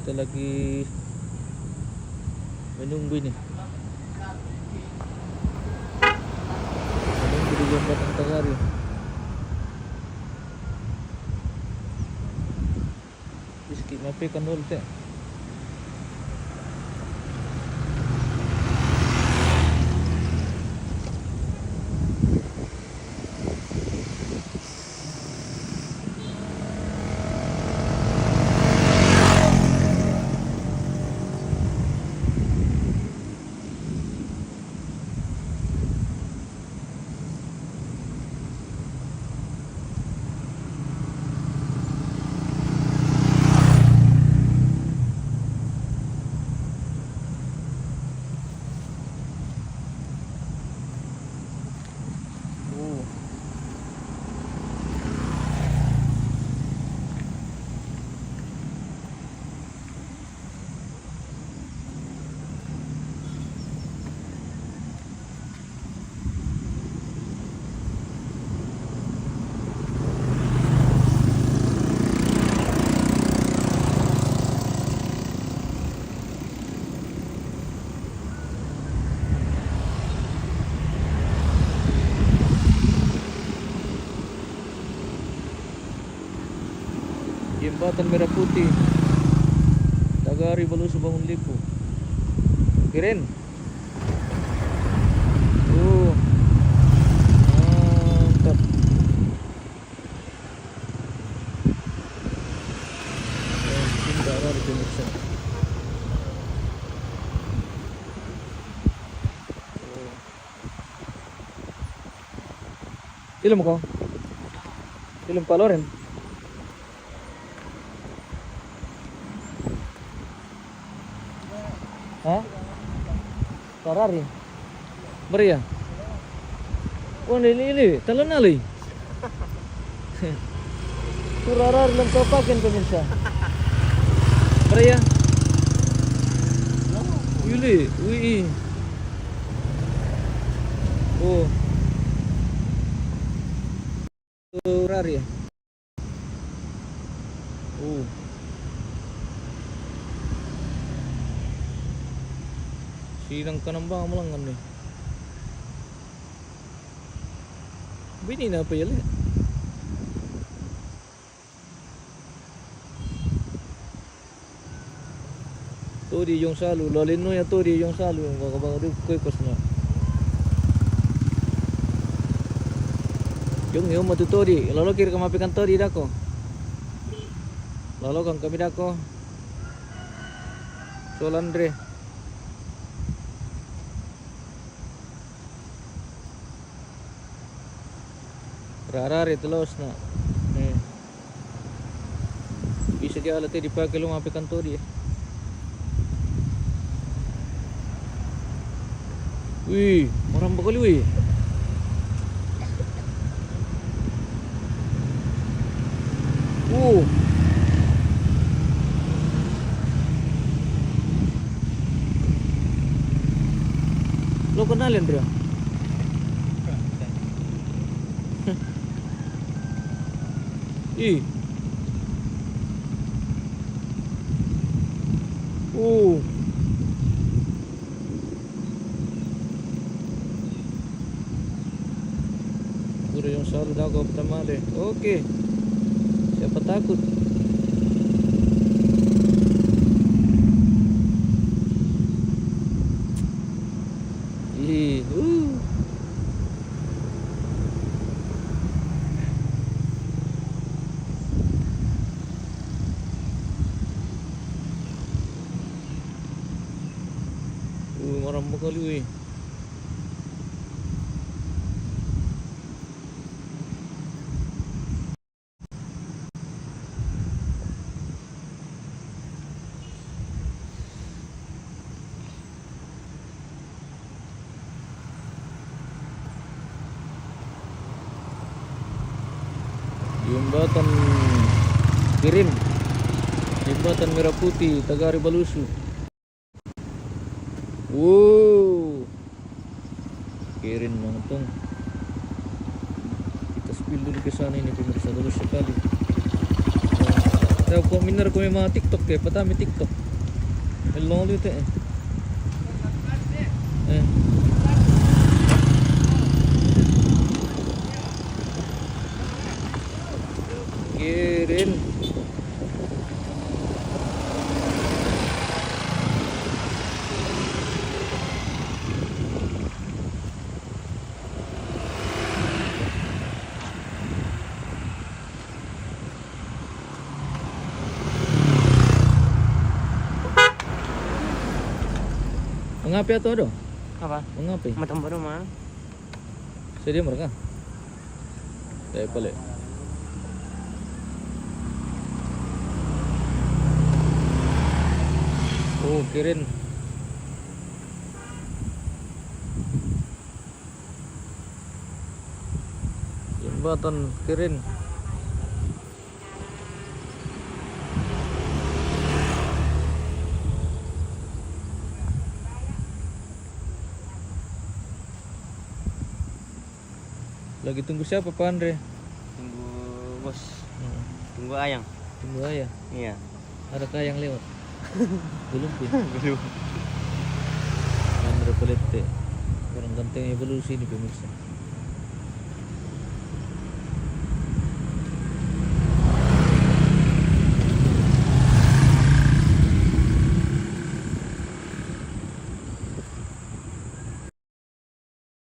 kita lagi menunggu ini. Menunggu di jembatan Tagari. Iski mapikan dulu teh. Jembatan Merah Putih Tagari Balusu Bangun Lipo. Keren. Mantap. Tidak ada di pemirsa. Film kau? Film Paloren? Hah? Tarari? Beri ya? Oh ini talon ali. Turarar lang papakin pemirsa. Beri ya? Yuli, wih. Oh. Turari ya? Silang kanambang mo lang ano. Bini na pa yun eh. Todi yung salu, lolin no ya todi yung salu yung kakabang koy kos na. Yung matutodi, lolo kira kamapikan todi dako. Lolo kang kami dako. Solandre. Rarari telos na. Bisa dia alatnya dipakai lumapit kantor dia. Wih, orang bakal wih. Lo kenalin dia? Ih. Guru yang selalu dago pertama deh. Oke. Siapa takut? Ih, orang bakal Jembatan Kirim, Jembatan Merah Putih Tagari Balusu. Kirim nonton. Kita spill dulu ke sana ini pemirsa, dulu sekali. Kaya kung minar ko may mga TikTok eh, patami TikTok. Elong ulit eh. Eh. Kirin. Mengapi atau ada? Apa? Mengapi? Matang baru mah. Sedia mereka? Saya balik. Oh, kirin. Jembatan kirin. Lagi tunggu siapa Pak Andre? Tunggu bos. Hmm. Tunggu ayang. Tunggu ayah. Iya. Adakah yang lewat? Belum sih. Belum. Andre Pelete. Orang ganteng evolusi ini pemirsa.